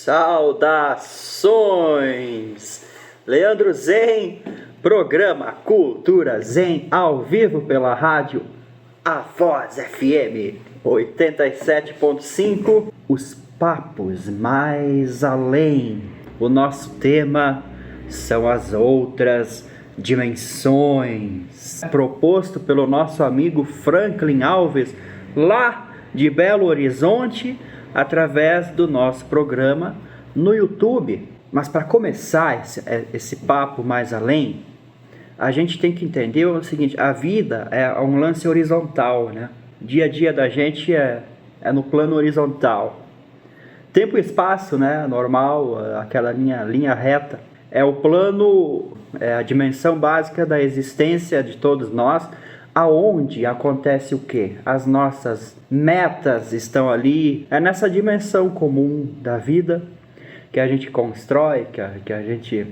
Saudações! Leandro Zen, programa Cultura Zen ao vivo pela rádio A Voz FM 87.5. Os papos mais além. O nosso tema são as outras dimensões. Proposto pelo nosso amigo Franklin Alves, lá de Belo Horizonte, através do nosso programa no YouTube. Mas para começar esse papo mais além, a gente tem que entender o seguinte: a vida é um lance horizontal, né? Dia a dia da gente é no plano horizontal. Tempo e espaço, né? Normal, aquela linha reta. É o plano, é a dimensão básica da existência de todos nós, aonde acontece o quê? As nossas metas estão ali. É nessa dimensão comum da vida que a gente constrói, que a gente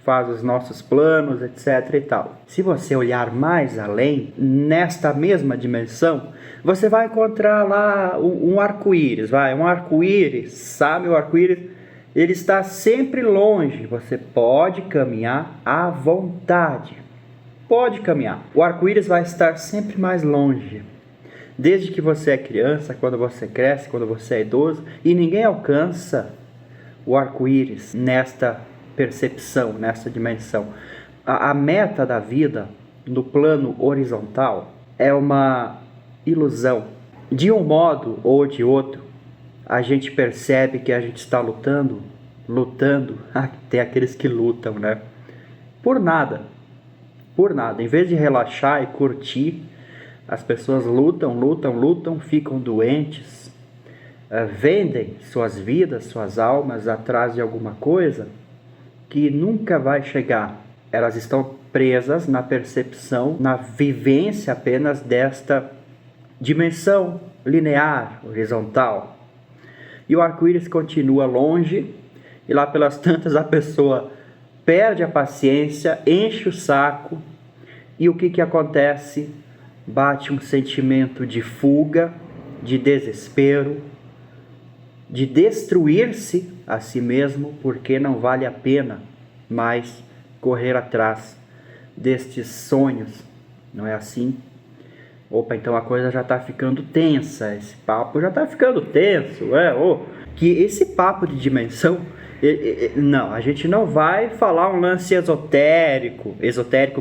faz os nossos planos, etc e tal. Se você olhar mais além, nesta mesma dimensão, você vai encontrar lá um arco-íris, um arco-íris, sabe? O arco-íris, ele está sempre longe. Você pode caminhar à vontade. Pode caminhar. O arco-íris vai estar sempre mais longe. Desde que você é criança, quando você cresce, quando você é idoso, e ninguém alcança o arco-íris nesta percepção, nessa dimensão. A meta da vida no plano horizontal é uma ilusão. De um modo ou de outro, a gente percebe que a gente está lutando. Tem aqueles que lutam, né? Por nada. Em vez de relaxar e curtir, as pessoas lutam, ficam doentes, vendem suas vidas, suas almas atrás de alguma coisa que nunca vai chegar. Elas estão presas na percepção, na vivência apenas desta dimensão linear, horizontal. E o arco-íris continua longe, e lá pelas tantas a pessoa perde a paciência, enche o saco, e o que acontece? Bate um sentimento de fuga, de desespero, de destruir-se a si mesmo, porque não vale a pena mais correr atrás destes sonhos. Não é assim? Opa, então a coisa já está ficando tensa, esse papo já está ficando tenso, que esse papo de dimensão, não, a gente não vai falar um lance esotérico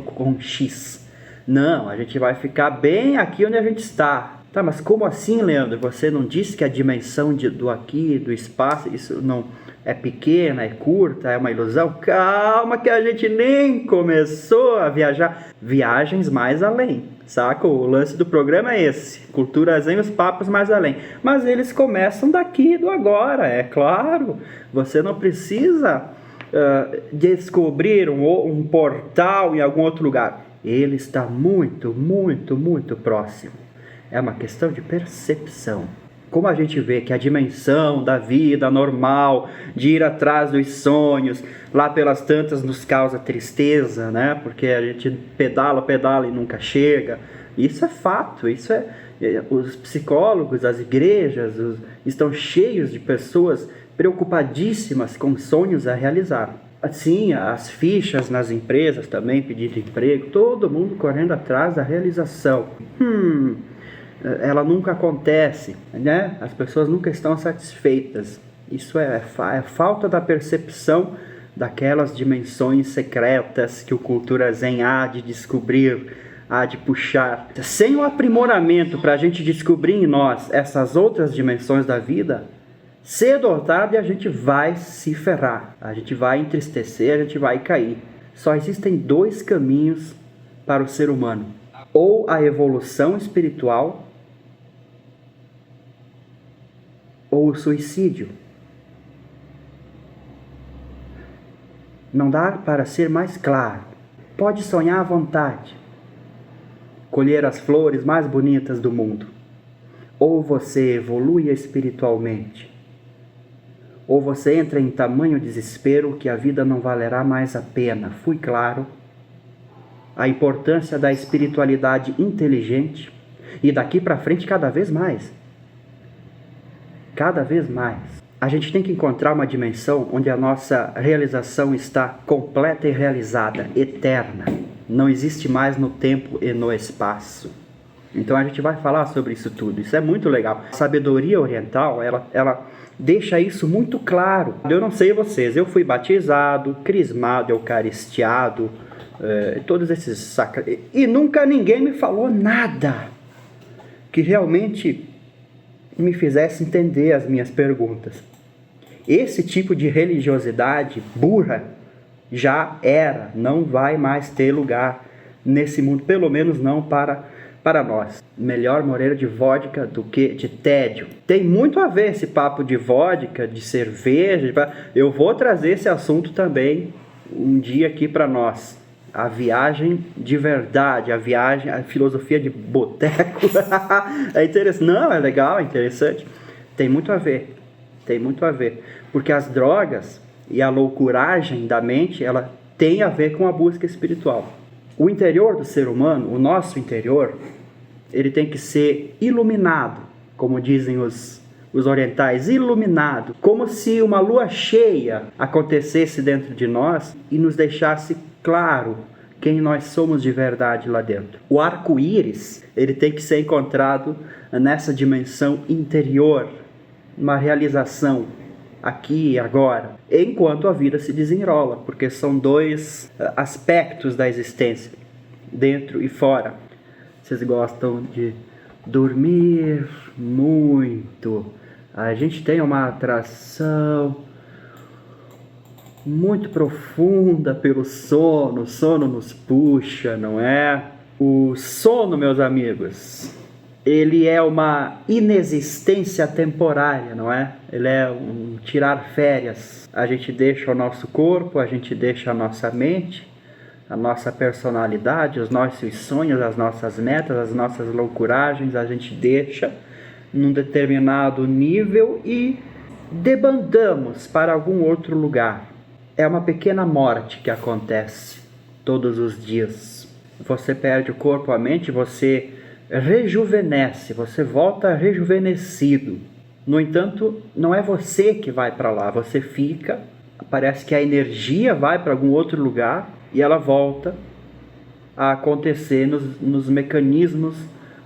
com X, não, a gente vai ficar bem aqui onde a gente está. Tá, mas como assim, Leandro? Você não disse que a dimensão do aqui, do espaço, isso não é pequena, é curta, é uma ilusão? Calma que a gente nem começou a viajar. Viagens mais além, saca? O lance do programa é esse. Cultura Zen, os papos mais além. Mas eles começam daqui, do agora, é claro. Você não precisa descobrir um portal em algum outro lugar. Ele está muito, muito, muito próximo. É uma questão de percepção. Como a gente vê que a dimensão da vida normal, de ir atrás dos sonhos, lá pelas tantas nos causa tristeza, né? Porque a gente pedala e nunca chega. Isso é fato, os psicólogos, as igrejas estão cheios de pessoas preocupadíssimas com sonhos a realizar. Assim, as fichas nas empresas também, pedindo emprego, todo mundo correndo atrás da realização. Ela nunca acontece, né? As pessoas nunca estão satisfeitas. Isso é falta da percepção daquelas dimensões secretas que o Cultura Zen há de descobrir, há de puxar. Sem o aprimoramento para a gente descobrir em nós essas outras dimensões da vida, cedo ou tarde a gente vai se ferrar, a gente vai entristecer, a gente vai cair. Só existem dois caminhos para o ser humano: ou a evolução espiritual, ou o suicídio. Não dá para ser mais claro. Pode sonhar à vontade, colher as flores mais bonitas do mundo. Ou você evolui espiritualmente, ou você entra em tamanho desespero que a vida não valerá mais a pena. Fui claro? A importância da espiritualidade inteligente, e daqui para frente cada vez mais. A gente tem que encontrar uma dimensão onde a nossa realização está completa e realizada, eterna. Não existe mais no tempo e no espaço. Então a gente vai falar sobre isso tudo. Isso é muito legal. A sabedoria oriental, ela deixa isso muito claro. Eu não sei vocês, eu fui batizado, crismado, eucaristiado, todos esses sacramentos. E nunca ninguém me falou nada que realmente me fizesse entender as minhas perguntas. Esse tipo de religiosidade burra já era, não vai mais ter lugar nesse mundo, pelo menos não para nós. Melhor moreira de vodka do que de tédio. Tem muito a ver esse papo de vodka, de cerveja. Eu vou trazer esse assunto também um dia aqui para nós. A viagem de verdade, a filosofia de boteco. É interessante. Não, é legal, é interessante. Tem muito a ver. Porque as drogas e a loucuragem da mente, ela tem a ver com a busca espiritual. O interior do ser humano, o nosso interior, ele tem que ser iluminado, como dizem os orientais, iluminado, como se uma lua cheia acontecesse dentro de nós e nos deixasse claro quem nós somos de verdade lá dentro. O arco-íris, ele tem que ser encontrado nessa dimensão interior, uma realização aqui e agora, enquanto a vida se desenrola, porque são dois aspectos da existência, dentro e fora. Vocês gostam de dormir muito. A gente tem uma atração muito profunda pelo sono. O sono nos puxa, não é? O sono, meus amigos, ele é uma inexistência temporária, não é? Ele é um tirar férias. A gente deixa o nosso corpo, a gente deixa a nossa mente, a nossa personalidade, os nossos sonhos, as nossas metas, as nossas loucuragens, a gente deixa num determinado nível e debandamos para algum outro lugar. É uma pequena morte que acontece todos os dias. Você perde o corpo, a mente, você rejuvenesce, você volta rejuvenescido. No entanto, não é você que vai para lá, você fica, parece que a energia vai para algum outro lugar e ela volta a acontecer nos mecanismos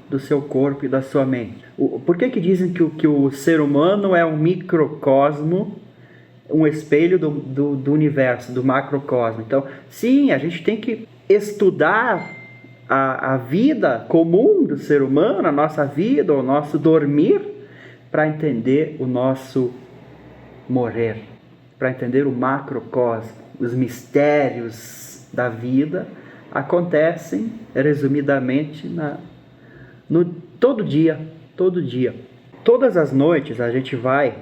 do seu corpo e da sua mente. Por que dizem que o ser humano é um microcosmo, um espelho do universo, do macrocosmo? Então, sim, a gente tem que estudar a vida comum do ser humano, a nossa vida, o nosso dormir, para entender o nosso morrer, para entender o macrocosmo. Os mistérios da vida acontecem, resumidamente, todo dia. Todas as noites a gente vai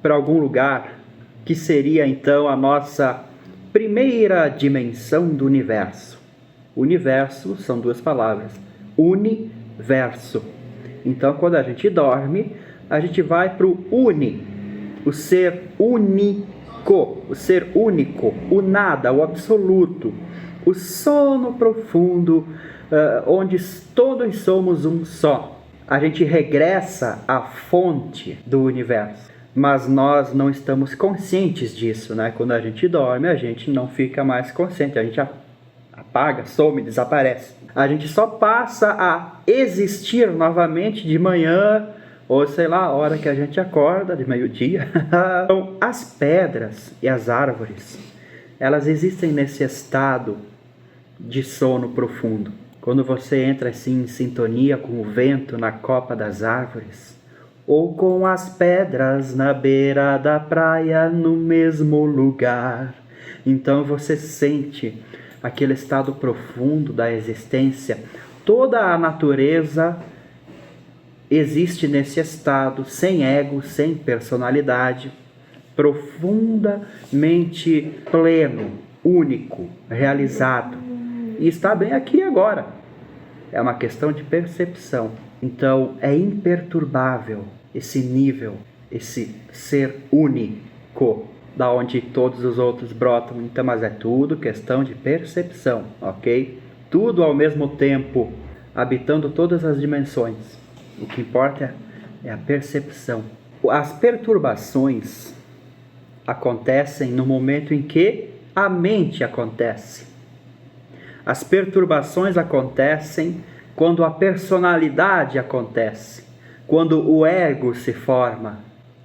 para algum lugar que seria então a nossa primeira dimensão do universo. Universo são duas palavras, universo. Então, quando a gente dorme, a gente vai para o o ser único, o nada, o absoluto, o sono profundo, onde todos somos um só. A gente regressa à fonte do universo, mas nós não estamos conscientes disso, né? Quando a gente dorme, a gente não fica mais consciente, a gente apaga, some, desaparece. A gente só passa a existir novamente de manhã, ou sei lá, a hora que a gente acorda, de meio-dia. Então, as pedras e as árvores, elas existem nesse estado de sono profundo. Quando você entra assim em sintonia com o vento na copa das árvores, ou com as pedras na beira da praia no mesmo lugar, então você sente aquele estado profundo da existência. Toda a natureza existe nesse estado, sem ego, sem personalidade, profundamente pleno, único, realizado. E está bem aqui agora. É uma questão de percepção. Então, é imperturbável esse nível, esse ser único, da onde todos os outros brotam. Então, mas é tudo questão de percepção, ok? Tudo ao mesmo tempo, habitando todas as dimensões. O que importa é a percepção. As perturbações acontecem no momento em que a mente acontece. As perturbações acontecem quando a personalidade acontece, quando o ego se forma.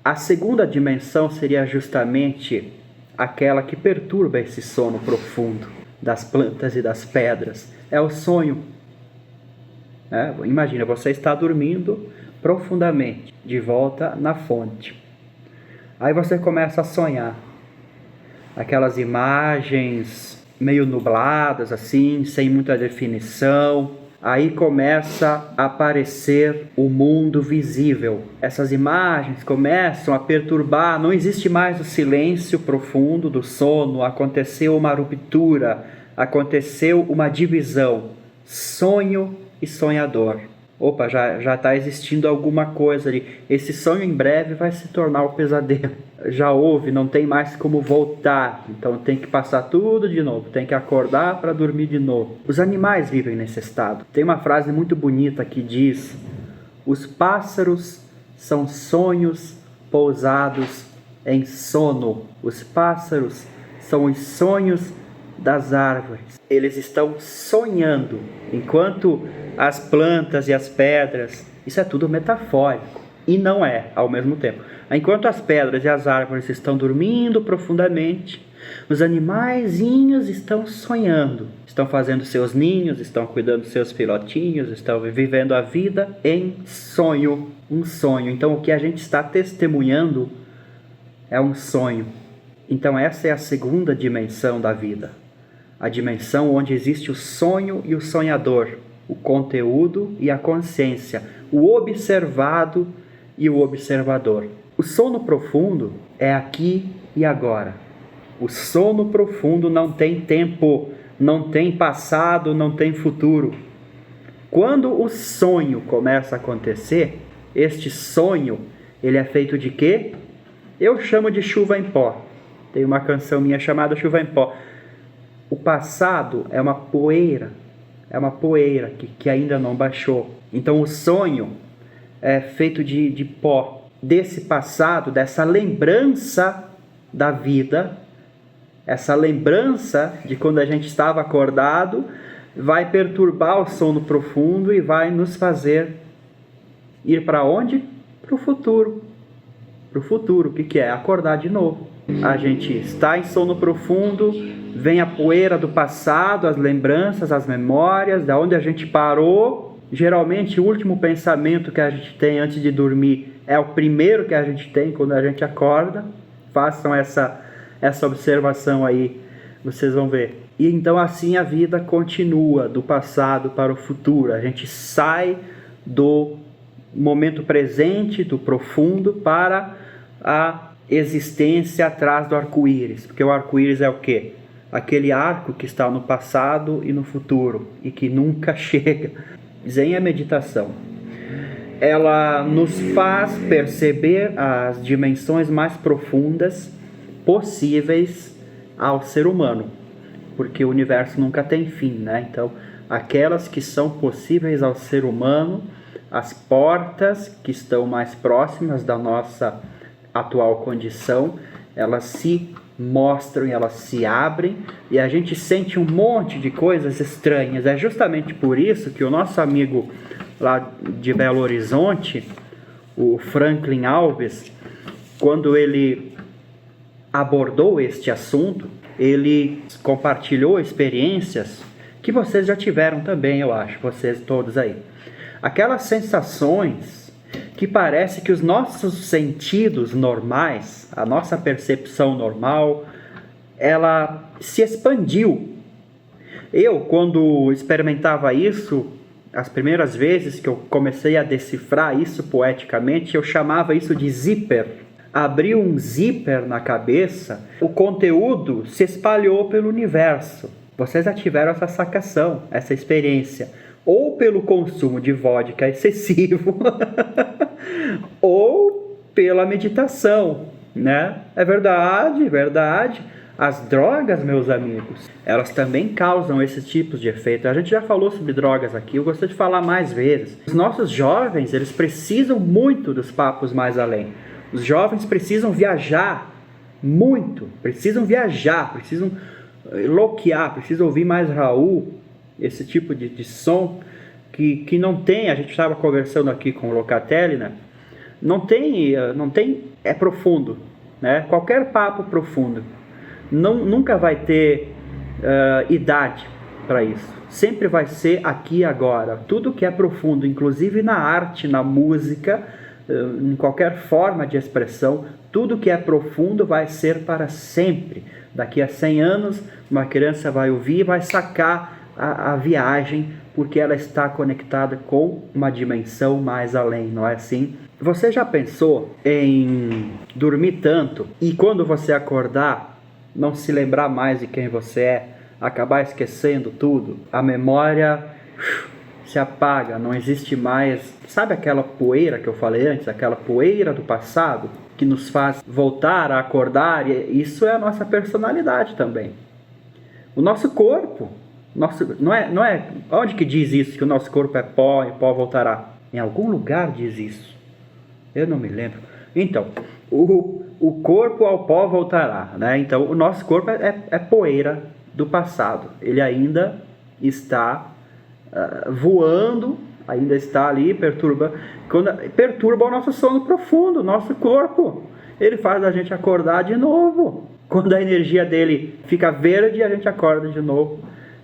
A segunda dimensão seria justamente aquela que perturba esse sono profundo das plantas e das pedras. É o sonho. Imagina, você está dormindo profundamente, de volta na fonte. Aí você começa a sonhar. Aquelas imagens meio nubladas, assim, sem muita definição. Aí começa a aparecer o mundo visível. Essas imagens começam a perturbar, não existe mais o silêncio profundo do sono, aconteceu uma ruptura, aconteceu uma divisão, sonho e sonhador. Opa, já está existindo alguma coisa ali. Esse sonho em breve vai se tornar o pesadelo. Já houve, não tem mais como voltar. Então tem que passar tudo de novo. Tem que acordar para dormir de novo. Os animais vivem nesse estado. Tem uma frase muito bonita que diz: os pássaros são sonhos pousados em sono. Os pássaros são os sonhos das árvores. Eles estão sonhando, enquanto as plantas e as pedras, isso é tudo metafórico, e não é ao mesmo tempo. Enquanto as pedras e as árvores estão dormindo profundamente, os animaizinhos estão sonhando, estão fazendo seus ninhos, estão cuidando dos seus filhotinhos, estão vivendo a vida em sonho, um sonho. Então o que a gente está testemunhando é um sonho. Então essa é a segunda dimensão da vida. A dimensão onde existe o sonho e o sonhador, o conteúdo e a consciência, o observado e o observador. O sono profundo é aqui e agora. O sono profundo não tem tempo, não tem passado, não tem futuro. Quando o sonho começa a acontecer, este sonho, ele é feito de quê? Eu chamo de chuva em pó. Tem uma canção minha chamada Chuva em Pó. O passado é uma poeira que ainda não baixou. Então o sonho é feito de pó. Desse passado, dessa lembrança da vida, essa lembrança de quando a gente estava acordado, vai perturbar o sono profundo e vai nos fazer ir para onde? Para o futuro. Para o futuro, o que é? Acordar de novo. A gente está em sono profundo, vem a poeira do passado, as lembranças, as memórias, da onde a gente parou. Geralmente o último pensamento que a gente tem antes de dormir é o primeiro que a gente tem quando a gente acorda. Façam essa observação aí, vocês vão ver. E então assim a vida continua, do passado para o futuro. A gente sai do momento presente, do profundo, para a existência atrás do arco-íris. Porque o arco-íris é o quê? Aquele arco que está no passado e no futuro e que nunca chega. Zen é meditação. Ela nos faz perceber as dimensões mais profundas possíveis ao ser humano, porque o universo nunca tem fim, né? Então, aquelas que são possíveis ao ser humano, as portas que estão mais próximas da nossa atual condição, elas se mostram e elas se abrem e a gente sente um monte de coisas estranhas. É justamente por isso que o nosso amigo lá de Belo Horizonte, o Franklin Alves, quando ele abordou este assunto, ele compartilhou experiências que vocês já tiveram também, eu acho, vocês todos aí. Aquelas sensações que parece que os nossos sentidos normais, a nossa percepção normal, ela se expandiu. Eu, quando experimentava isso, as primeiras vezes que eu comecei a decifrar isso poeticamente, eu chamava isso de zíper. Abriu um zíper na cabeça, o conteúdo se espalhou pelo universo. Vocês já tiveram essa sacação, essa experiência. Ou pelo consumo de vodka excessivo, ou pela meditação, né? É verdade, verdade. As drogas, meus amigos, elas também causam esses tipos de efeito. A gente já falou sobre drogas aqui, eu gostaria de falar mais vezes. Os nossos jovens, eles precisam muito dos papos mais além. Os jovens precisam viajar muito, precisam loquear, precisam ouvir mais Raul, esse tipo de som que não tem. A gente estava conversando aqui com o Locatelli, né? Não tem, é profundo, né? Qualquer papo profundo nunca vai ter idade para isso. Sempre vai ser aqui e agora. Tudo que é profundo, inclusive na arte, na música, em qualquer forma de expressão, tudo que é profundo vai ser para sempre. Daqui a 100 anos, uma criança vai ouvir e vai sacar a viagem, porque ela está conectada com uma dimensão mais além, não é assim? Você já pensou em dormir tanto e quando você acordar, não se lembrar mais de quem você é, acabar esquecendo tudo? A memória se apaga, não existe mais. Sabe aquela poeira que eu falei antes, aquela poeira do passado que nos faz voltar a acordar? E isso é a nossa personalidade também. O nosso corpo, não é onde que diz isso, que o nosso corpo é pó e pó voltará? Em algum lugar diz isso. Eu não me lembro. Então, o corpo ao pó voltará, né? Então, o nosso corpo é poeira do passado. Ele ainda está voando, ainda está ali, perturba o nosso sono profundo, o nosso corpo. Ele faz a gente acordar de novo. Quando a energia dele fica verde, a gente acorda de novo.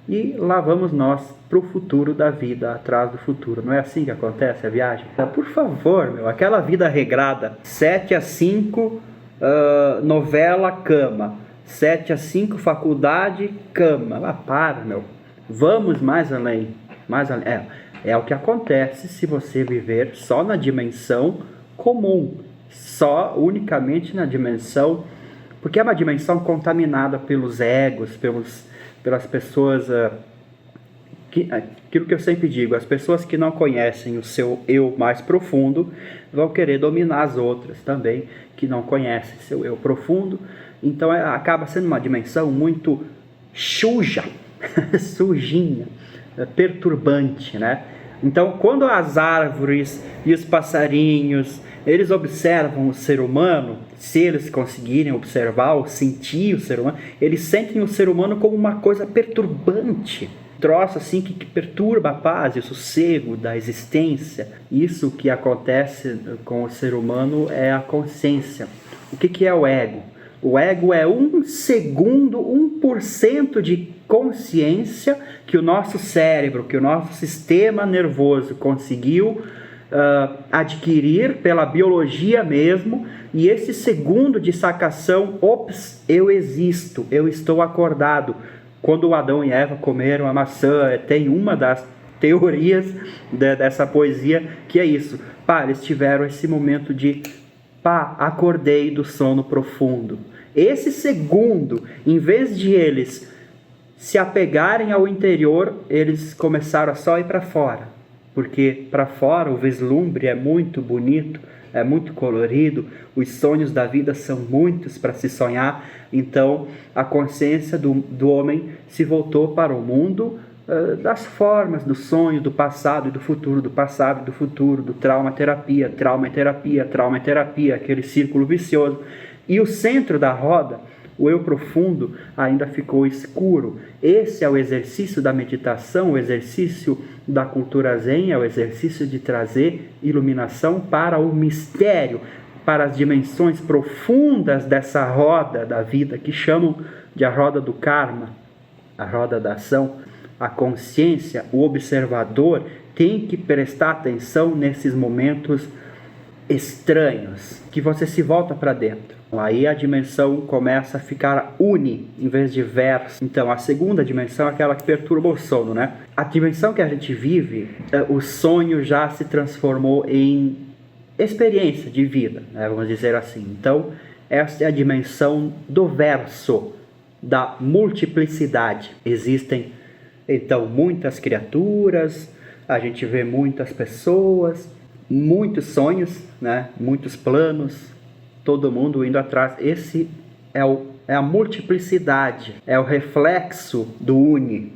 E lá vamos nós para o futuro da vida, atrás do futuro. Não é assim que acontece a viagem? Por favor, aquela vida regrada, 7 a 5, novela, cama. 7 a 5, faculdade, cama. Para, Vamos mais além. É o que acontece se você viver só na dimensão comum. Unicamente na dimensão, porque é uma dimensão contaminada pelos egos, pelas pessoas, aquilo que eu sempre digo, as pessoas que não conhecem o seu eu mais profundo vão querer dominar as outras também, que não conhecem seu eu profundo. Então acaba sendo uma dimensão muito suja, sujinha, perturbante, né? Então, quando as árvores e os passarinhos, eles observam o ser humano, se eles conseguirem observar ou sentir o ser humano, eles sentem o ser humano como uma coisa perturbante, troço assim que perturba a paz e o sossego da existência. Isso que acontece com o ser humano é a consciência. O que é o ego? O ego é 1 segundo, 1% de consciência que o nosso cérebro, que o nosso sistema nervoso conseguiu adquirir pela biologia mesmo, e esse segundo de sacação, eu existo, eu estou acordado. Quando Adão e Eva comeram a maçã, tem uma das teorias dessa poesia que é isso. Eles tiveram esse momento de acordei do sono profundo. Esse segundo, em vez de eles se apegarem ao interior, eles começaram a só ir para fora. Porque para fora o vislumbre é muito bonito, é muito colorido, os sonhos da vida são muitos para se sonhar. Então a consciência do homem se voltou para o mundo das formas, do sonho, do passado e do futuro, do passado e do futuro, do trauma-terapia, aquele círculo vicioso. E o centro da roda, o eu profundo, ainda ficou escuro. Esse é o exercício da meditação, o exercício da cultura zen, é o exercício de trazer iluminação para o mistério, para as dimensões profundas dessa roda da vida, que chamam de a roda do karma, a roda da ação. A consciência, o observador, tem que prestar atenção nesses momentos estranhos, que você se volta para dentro. Aí a dimensão começa a ficar uni em vez de verso. Então a segunda dimensão é aquela que perturba o sono, né? A dimensão que a gente vive, o sonho já se transformou em experiência de vida, né? Vamos dizer assim. Então essa é a dimensão do verso, da multiplicidade. Existem então muitas criaturas, a gente vê muitas pessoas, muitos sonhos, né? Muitos planos, todo mundo indo atrás. Esse é a multiplicidade, é o reflexo do uni,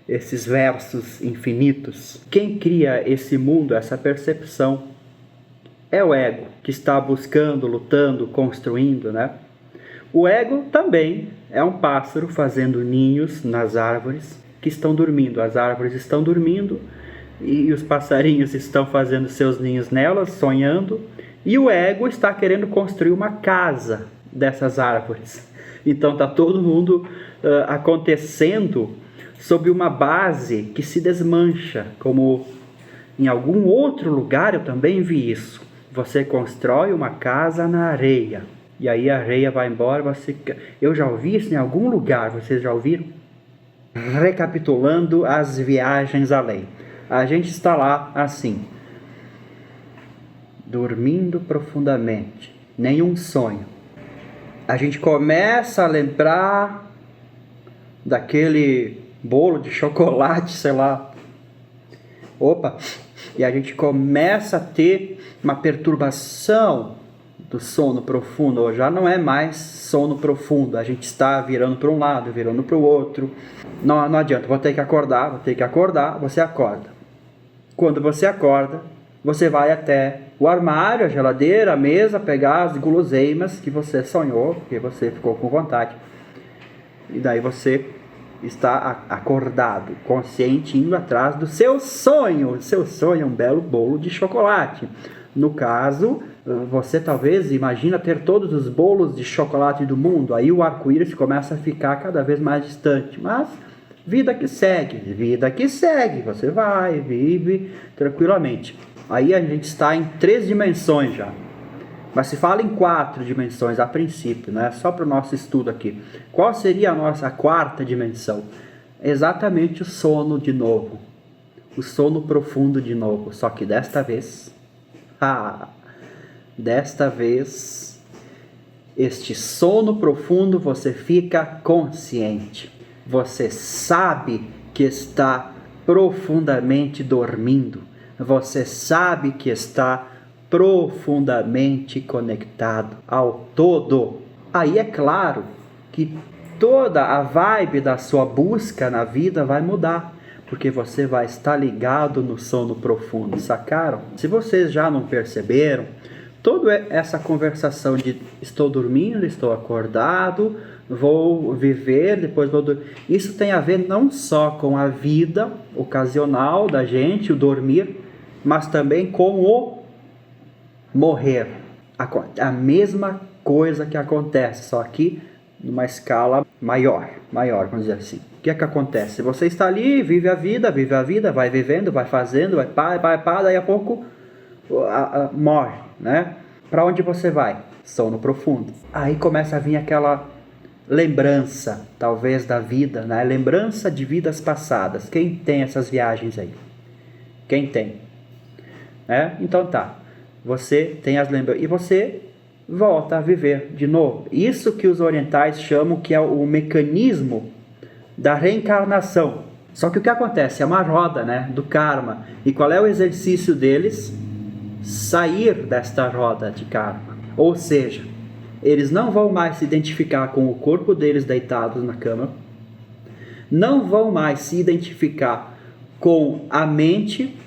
esses versos infinitos. Quem cria esse mundo, essa percepção, é o ego que está buscando, lutando, construindo, né? O ego também é um pássaro fazendo ninhos nas árvores que estão dormindo. As árvores estão dormindo e os passarinhos estão fazendo seus ninhos nelas, sonhando. E o ego está querendo construir uma casa dessas árvores. Então está todo mundo acontecendo sob uma base que se desmancha, como em algum outro lugar eu também vi isso. Você constrói uma casa na areia, e aí a areia vai embora. Eu já ouvi isso em algum lugar, vocês já ouviram? Recapitulando as viagens além. A gente está lá assim, dormindo profundamente, nenhum sonho. A gente começa a lembrar daquele bolo de chocolate, sei lá. Opa! E a gente começa a ter uma perturbação do sono profundo. Ou já não é mais sono profundo. A gente está virando para um lado, virando para o outro. Não adianta, vou ter que acordar. Você acorda. Quando você acorda, você vai até o armário, a geladeira, a mesa, pegar as guloseimas que você sonhou, que você ficou com vontade. E daí você está acordado, consciente, indo atrás do seu sonho. O seu sonho é um belo bolo de chocolate. No caso, você talvez imagina ter todos os bolos de chocolate do mundo. Aí o arco-íris começa a ficar cada vez mais distante. Mas vida que segue. Você vai, vive tranquilamente. Aí a gente está em 3 dimensões já. Mas se fala em 4 dimensões a princípio, né? Só para o nosso estudo aqui. Qual seria a nossa 4ª dimensão? Exatamente o sono de novo. O sono profundo de novo. Só que desta vez, este sono profundo você fica consciente. Você sabe que está profundamente dormindo. Você sabe que está profundamente conectado ao todo. Aí é claro que toda a vibe da sua busca na vida vai mudar, porque você vai estar ligado no sono profundo, sacaram? Se vocês já não perceberam, toda essa conversação de estou dormindo, estou acordado, vou viver, depois vou dormir, isso tem a ver não só com a vida ocasional da gente, o dormir, mas também com o morrer. A mesma coisa que acontece, só que numa escala maior, vamos dizer assim. O que é que acontece? Você está ali, vive a vida, vai vivendo, vai fazendo, vai, daí a pouco morre, né? Para onde você vai? Sono profundo. Aí começa a vir aquela lembrança, talvez, da vida, né? Lembrança de vidas passadas. Quem tem essas viagens aí? Quem tem? Então tá. Você tem as lembranças e você volta a viver de novo. Isso que os orientais chamam que é o mecanismo da reencarnação. Só que o que acontece? É uma roda, né, do karma. E qual é o exercício deles? Sair desta roda de karma. Ou seja, eles não vão mais se identificar com o corpo deles deitados na cama. Não vão mais se identificar com a mente,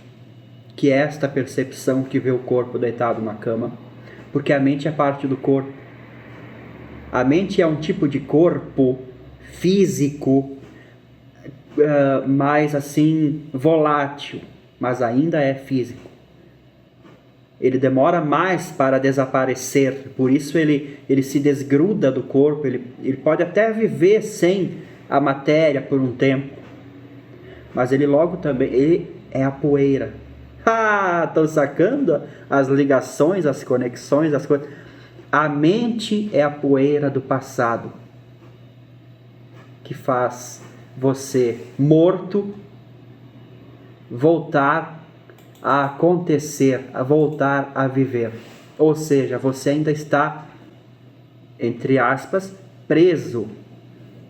que é esta percepção que vê o corpo deitado na cama, porque a mente é parte do corpo. A mente é um tipo de corpo físico, mais assim, volátil, mas ainda é físico. Ele demora mais para desaparecer, por isso ele se desgruda do corpo, ele pode até viver sem a matéria por um tempo, mas ele logo também, ele é a poeira. Estão sacando as ligações, as conexões, as coisas. A mente é a poeira do passado que faz você, morto, voltar a acontecer, a voltar a viver. Ou seja, você ainda está, entre aspas, preso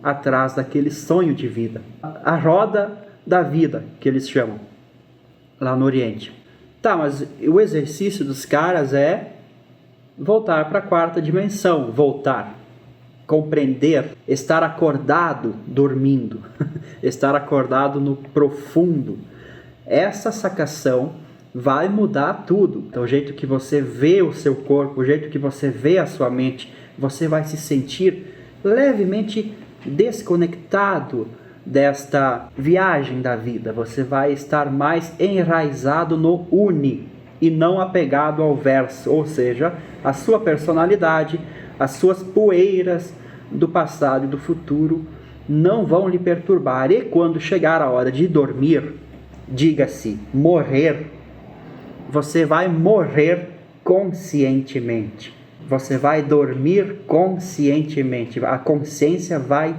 atrás daquele sonho de vida. A roda da vida, que eles chamam lá no Oriente. Tá, mas o exercício dos caras é voltar para a 4ª dimensão, voltar, compreender, estar acordado dormindo, estar acordado no profundo. Essa sacação vai mudar tudo. Então, o jeito que você vê o seu corpo, o jeito que você vê a sua mente, você vai se sentir levemente desconectado desta viagem da vida. Você vai estar mais enraizado no uni e não apegado ao verso, ou seja, a sua personalidade, as suas poeiras do passado e do futuro não vão lhe perturbar. E quando chegar a hora de dormir, diga-se morrer, você vai morrer conscientemente. Você vai dormir conscientemente. A consciência vai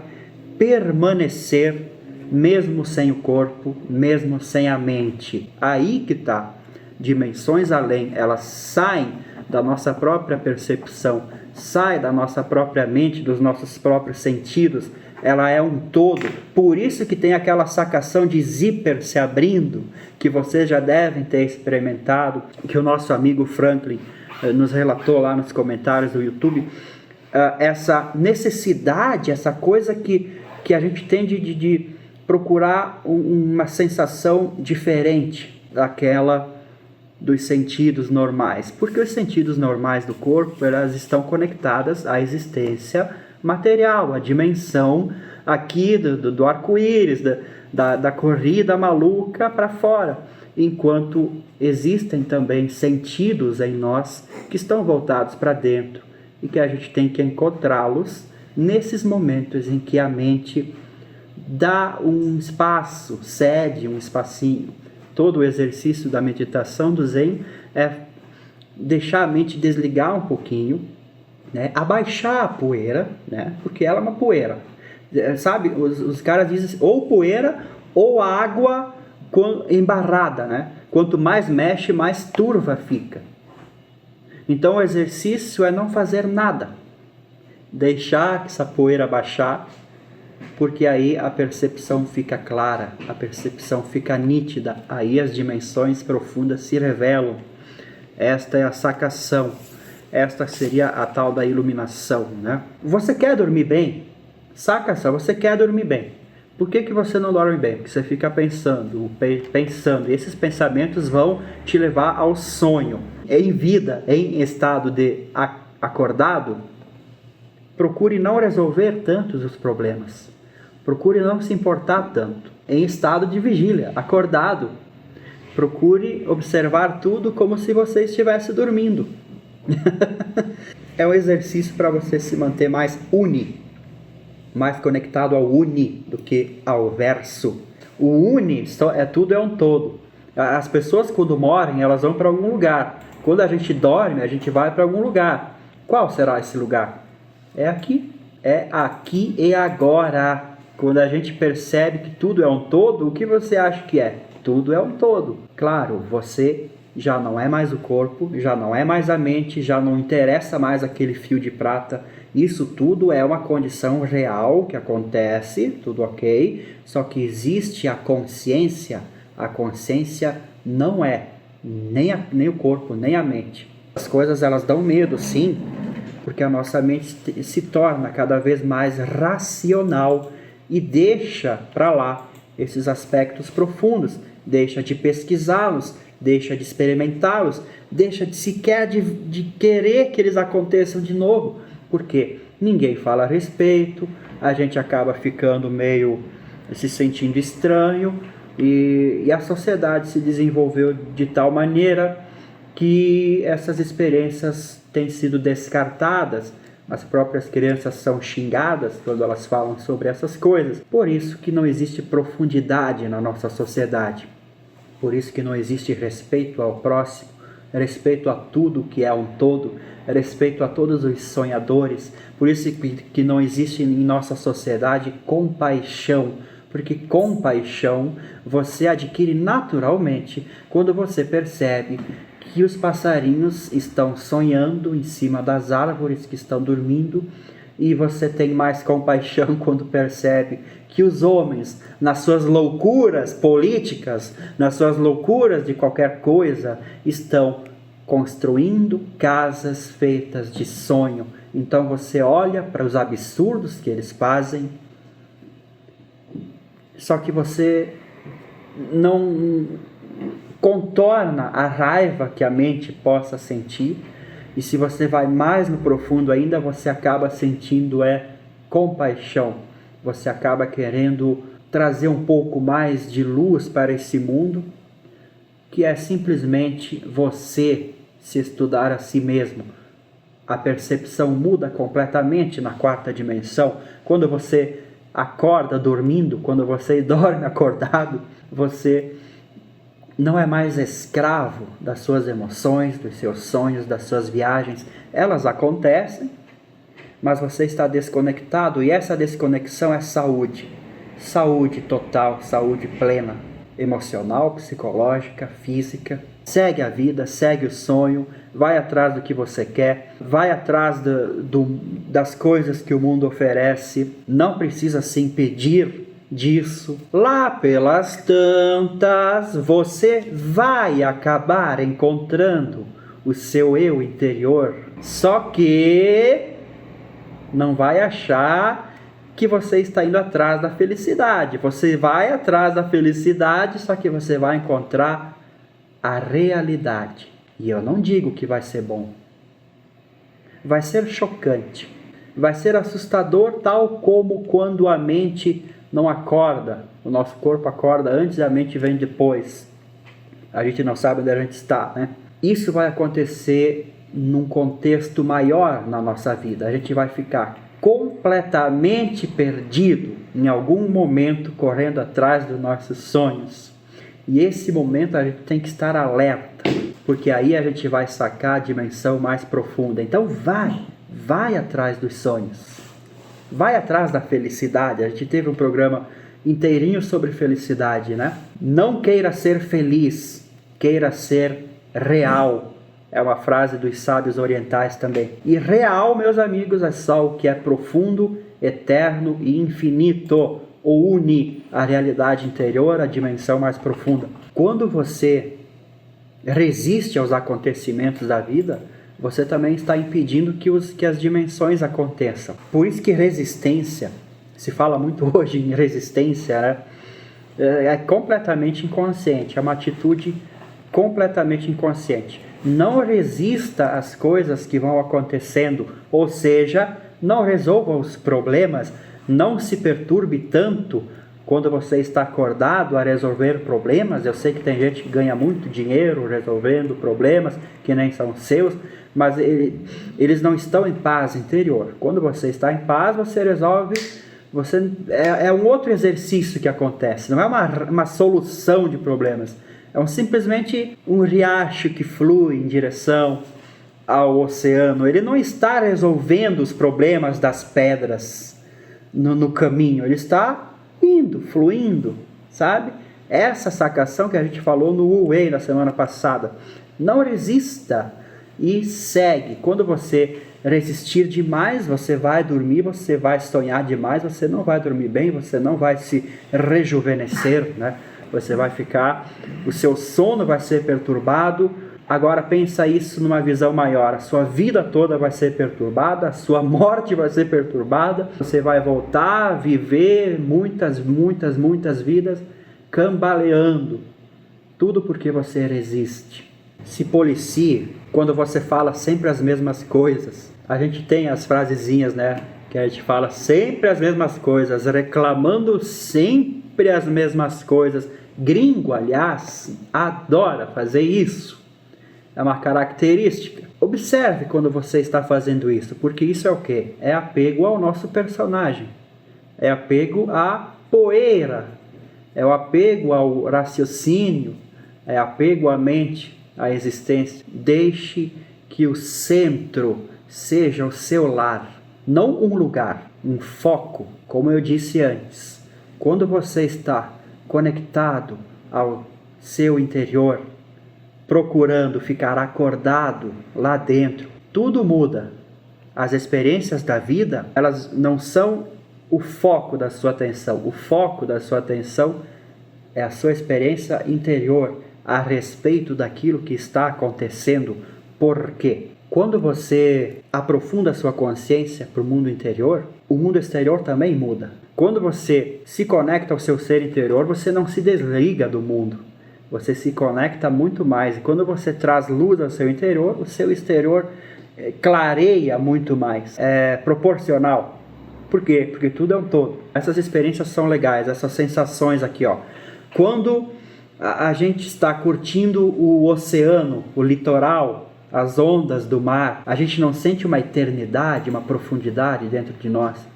permanecer mesmo sem o corpo, mesmo sem a mente. Aí que está. Dimensões além, elas saem da nossa própria percepção, saem da nossa própria mente, dos nossos próprios sentidos. Ela é um todo. Por isso que tem aquela sacação de zíper se abrindo, que vocês já devem ter experimentado, que o nosso amigo Franklin nos relatou lá nos comentários do YouTube. Essa necessidade, essa coisa que a gente tem de procurar uma sensação diferente daquela dos sentidos normais, porque os sentidos normais do corpo, elas estão conectadas à existência material, à dimensão aqui do arco-íris, da corrida maluca para fora, enquanto existem também sentidos em nós que estão voltados para dentro e que a gente tem que encontrá-los nesses momentos em que a mente dá um espaço, cede um espacinho. Todo o exercício da meditação do Zen é deixar a mente desligar um pouquinho, né? Abaixar a poeira, né? Porque ela é uma poeira. Sabe, os caras dizem ou poeira ou água embarrada, né? Quanto mais mexe, mais turva fica. Então o exercício é não fazer nada. Deixar essa poeira baixar, porque aí a percepção fica clara, a percepção fica nítida, aí as dimensões profundas se revelam. Esta é a sacação, esta seria a tal da iluminação, né? Você quer dormir bem? Saca só, você quer dormir bem. Por que você não dorme bem? Porque você fica pensando, e esses pensamentos vão te levar ao sonho. Em vida, em estado de acordado, procure não resolver tantos os problemas. Procure não se importar tanto. Em estado de vigília, acordado, procure observar tudo como se você estivesse dormindo. É um exercício para você se manter mais mais conectado ao uni do que ao verso. O uni tudo é um todo. As pessoas quando morrem, elas vão para algum lugar. Quando a gente dorme, a gente vai para algum lugar. Qual será esse lugar? É aqui e agora. Quando a gente percebe que tudo é um todo, o que você acha que é? Tudo é um todo. Claro, você já não é mais o corpo, já não é mais a mente, já não interessa mais aquele fio de prata. Isso tudo é uma condição real que acontece, tudo ok, só que existe a consciência. A consciência não é nem o corpo, nem a mente. As coisas elas dão medo, sim, porque a nossa mente se torna cada vez mais racional e deixa para lá esses aspectos profundos, deixa de pesquisá-los, deixa de experimentá-los, deixa de sequer de querer que eles aconteçam de novo, porque ninguém fala a respeito, a gente acaba ficando meio se sentindo estranho e a sociedade se desenvolveu de tal maneira que essas experiências têm sido descartadas. As próprias crianças são xingadas quando elas falam sobre essas coisas. Por isso que não existe profundidade na nossa sociedade. Por isso que não existe respeito ao próximo, respeito a tudo que é um todo, respeito a todos os sonhadores. Por isso que não existe em nossa sociedade compaixão. Porque compaixão você adquire naturalmente quando você percebe que os passarinhos estão sonhando em cima das árvores que estão dormindo, e você tem mais compaixão quando percebe que os homens, nas suas loucuras políticas, nas suas loucuras de qualquer coisa, estão construindo casas feitas de sonho. Então você olha para os absurdos que eles fazem, só que você contorna a raiva que a mente possa sentir. E se você vai mais no profundo ainda, você acaba sentindo compaixão. Você acaba querendo trazer um pouco mais de luz para esse mundo, que é simplesmente você se estudar a si mesmo. A percepção muda completamente na quarta dimensão. Quando você acorda dormindo, quando você dorme acordado, você não é mais escravo das suas emoções, dos seus sonhos, das suas viagens. Elas acontecem, mas você está desconectado, e essa desconexão é saúde. Saúde total, saúde plena, emocional, psicológica, física. Segue a vida, segue o sonho, vai atrás do que você quer, vai atrás das coisas que o mundo oferece. Não precisa se impedir disso. Lá pelas tantas, você vai acabar encontrando o seu eu interior. Só que não vai achar que você está indo atrás da felicidade. Você vai atrás da felicidade, só que você vai encontrar a realidade. E eu não digo que vai ser bom. Vai ser chocante. Vai ser assustador, tal como quando a mente não acorda. O nosso corpo acorda antes e a mente vem depois. A gente não sabe onde a gente está, né? Isso vai acontecer num contexto maior na nossa vida. A gente vai ficar completamente perdido em algum momento, correndo atrás dos nossos sonhos. E esse momento a gente tem que estar alerta, porque aí a gente vai sacar a dimensão mais profunda. Então vai atrás dos sonhos. Vai atrás da felicidade. A gente teve um programa inteirinho sobre felicidade, né? Não queira ser feliz, queira ser real. É uma frase dos sábios orientais também. E real, meus amigos, é só o que é profundo, eterno e infinito. Ou une a realidade interior à dimensão mais profunda. Quando você resiste aos acontecimentos da vida, você também está impedindo que as dimensões aconteçam. Por isso que resistência, se fala muito hoje em resistência, né? É completamente inconsciente, é uma atitude completamente inconsciente. Não resista às coisas que vão acontecendo, ou seja, não resolva os problemas, não se perturbe tanto quando você está acordado a resolver problemas. Eu sei que tem gente que ganha muito dinheiro resolvendo problemas que nem são seus, mas eles não estão em paz interior. Quando você está em paz, você resolve. É um outro exercício que acontece, não é uma solução de problemas. É simplesmente um riacho que flui em direção ao oceano. Ele não está resolvendo os problemas das pedras no caminho. Ele está indo, fluindo, sabe? Essa sacação que a gente falou no Wu Wei na semana passada. Não resista e segue. Quando você resistir demais, você vai dormir, você vai sonhar demais, você não vai dormir bem, você não vai se rejuvenescer, né? Você vai ficar, o seu sono vai ser perturbado. Agora pensa isso numa visão maior. A sua vida toda vai ser perturbada, a sua morte vai ser perturbada. Você vai voltar a viver muitas vidas cambaleando. Tudo porque você resiste. Se policie quando você fala sempre as mesmas coisas. A gente tem as frasezinhas, né? Que a gente fala sempre as mesmas coisas, reclamando sempre as mesmas coisas. Gringo, aliás, adora fazer isso. É uma característica. Observe quando você está fazendo isso, porque isso é o quê? É apego ao nosso personagem. É apego à poeira. É o apego ao raciocínio. É apego à mente, à existência. Deixe que o centro seja o seu lar. Não um lugar, um foco, como eu disse antes. Quando você está conectado ao seu interior, procurando ficar acordado lá dentro, tudo muda. As experiências da vida, elas não são o foco da sua atenção. O foco da sua atenção é a sua experiência interior a respeito daquilo que está acontecendo. Por quê? Quando você aprofunda a sua consciência para o mundo interior, o mundo exterior também muda. Quando você se conecta ao seu ser interior, você não se desliga do mundo. você se conecta muito mais. E quando você traz luz ao seu interior, o seu exterior clareia muito mais. É proporcional. Por quê? Porque tudo é um todo. Essas experiências são legais, essas sensações aqui, ó. Quando a gente está curtindo o oceano, o litoral, as ondas do mar, a gente não sente uma eternidade, uma profundidade dentro de nós.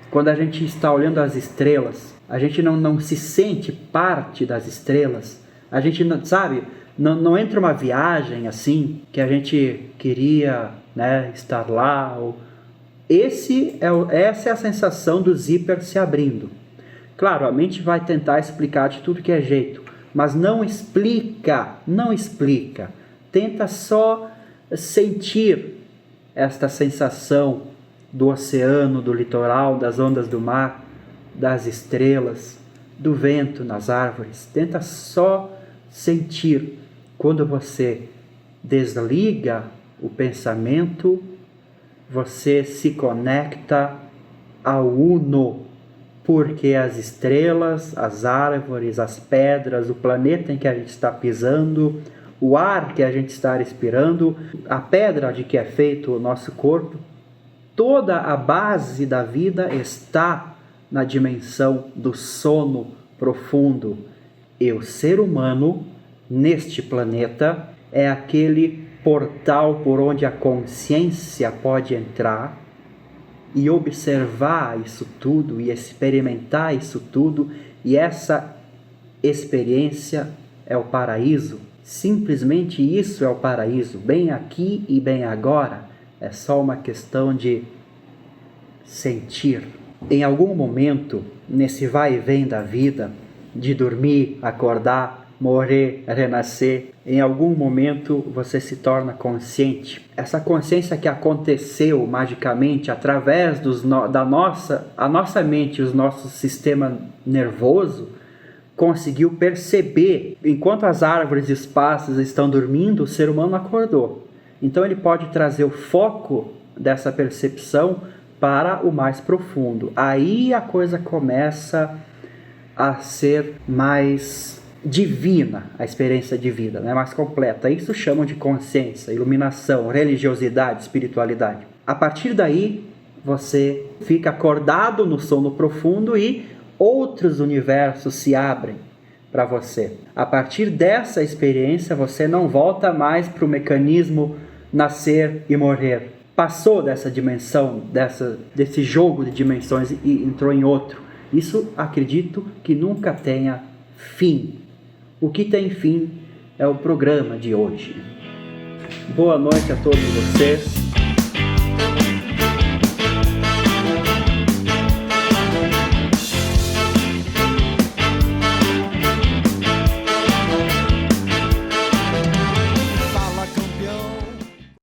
Quando a gente está olhando as estrelas, a gente não se sente parte das estrelas. A gente não, sabe, não entra uma viagem assim, que a gente queria, né, estar lá. Essa é a sensação do zíper se abrindo. Claro, a mente vai tentar explicar de tudo que é jeito, mas não explica. Tenta só sentir esta sensação do oceano, do litoral, das ondas do mar, das estrelas, do vento nas árvores. Tenta só sentir. Quando você desliga o pensamento, você se conecta ao uno, porque as estrelas, as árvores, as pedras, o planeta em que a gente está pisando, o ar que a gente está respirando, a pedra de que é feito o nosso corpo, toda a base da vida está na dimensão do sono profundo. E o ser humano, neste planeta, é aquele portal por onde a consciência pode entrar e observar isso tudo e experimentar isso tudo, e essa experiência é o paraíso. Simplesmente isso é o paraíso, bem aqui e bem agora. É só uma questão de sentir. Em algum momento, nesse vai e vem da vida, de dormir, acordar, morrer, renascer, em algum momento você se torna consciente. Essa consciência que aconteceu magicamente através a nossa mente, o nosso sistema nervoso, conseguiu perceber. Enquanto as árvores e os pássaros estão dormindo, o ser humano acordou. Então ele pode trazer o foco dessa percepção para o mais profundo. Aí a coisa começa a ser mais divina, a experiência de vida, né? Mais completa. Isso chamam de consciência, iluminação, religiosidade, espiritualidade. A partir daí, você fica acordado no sono profundo e outros universos se abrem para você. A partir dessa experiência, você não volta mais para o mecanismo nascer e morrer. Passou dessa dimensão, desse jogo de dimensões e entrou em outro. Isso acredito que nunca tenha fim. O que tem fim é o programa de hoje. Boa noite a todos vocês.